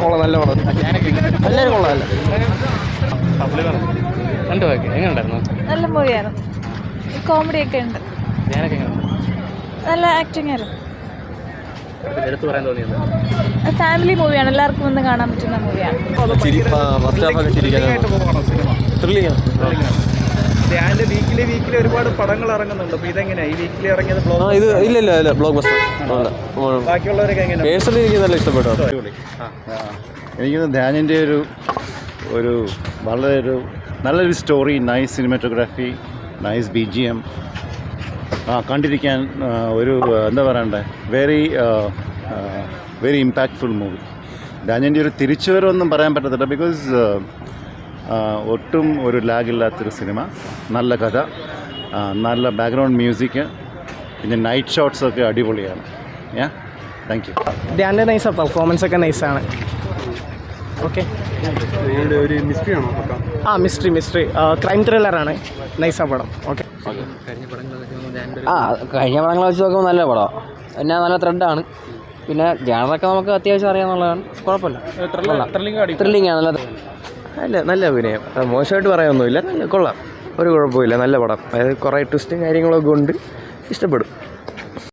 കൊള്ളാം നല്ല പടം. എല്ലാവരും കൊള്ളാമല്ല. കണ്ടു നോക്കി എങ്ങനെയുണ്ടായിരുന്നു? നല്ല മൂവിയാണ്, കോമഡി ഒക്കെ ഉണ്ട്, ഞാനൊക്കെ എങ്ങനെയുണ്ട്? നല്ല ആക്ടിങ് ആയിരുന്നു. എടുത്തു പറയാൻ തോന്നിയത് ഫാമിലി മൂവിയാണ്, എല്ലാവർക്കും ഒന്ന് കാണാൻ പറ്റുന്ന മൂവിയാണ്. വീക്കിലി ഒരുപാട് പടങ്ങൾ ഇറങ്ങുന്നുണ്ട്. അപ്പോൾ ഇതെങ്ങനെയാണ് ഈ വീക്കിലി ഇറങ്ങിയത്? ഇത് ഇല്ല ബ്ലോക്ക് ബസ്റ്റർ. ബാക്കിയുള്ളവരൊക്കെ എങ്ങനെയാണ്? പേഴ്സണലി എനിക്ക് നല്ല ഇഷ്ടപ്പെട്ടു. എനിക്ക് ധ്യാനിൻ്റെ ഒരു വളരെ നല്ലൊരു story, nice cinematography, nice BGM, കണ്ടിരിക്കാൻ ഒരു എന്താ പറയണ്ടേ, വെരി ഇമ്പാക്റ്റ്ഫുൾ മൂവി. ധ്യാനിൻ്റെ ഒരു തിരിച്ചുവരവൊന്നും പറയാൻ പറ്റത്തില്ല, ബിക്കോസ് ഒട്ടും ഒരു ലാഗില്ലാത്തൊരു സിനിമ, നല്ല കഥ, നല്ല ബാക്ക്ഗ്രൗണ്ട് മ്യൂസിക്, പിന്നെ നൈറ്റ് ഷോട്ട്സൊക്കെ അടിപൊളിയാണ്. Thank you. ധ്യാൻ്റെ നൈസാണ്, പെർഫോമൻസ് ഒക്കെ നൈസാണ്. ഓക്കെ. ഒരു മിസ്റ്ററി ആണോ? Mystery crime ത്രില്ലറാണ്. നൈസാ പടം. ഓക്കെ. കഴിഞ്ഞ പടങ്ങളെ വെച്ച് നോക്കുമ്പോൾ നല്ല പടമാണ്. പിന്നെ നല്ല ത്രെഡാണ്. പിന്നെ ജാനറൊക്കെ നമുക്ക് അത്യാവശ്യം അറിയാമെന്നുള്ളതാണ്. കുഴപ്പമില്ല, ത്രില്ലിംഗ് ആണ്. നല്ല അഭിനയം, മോശമായിട്ട് പറയാനൊന്നുമില്ല. കൊള്ളാം, ഒരു കുഴപ്പമില്ല, നല്ല പടം. അതായത് കുറേ ട്വിസ്റ്റും കാര്യങ്ങളൊക്കെ ഉണ്ട്, ഇഷ്ടപ്പെടും.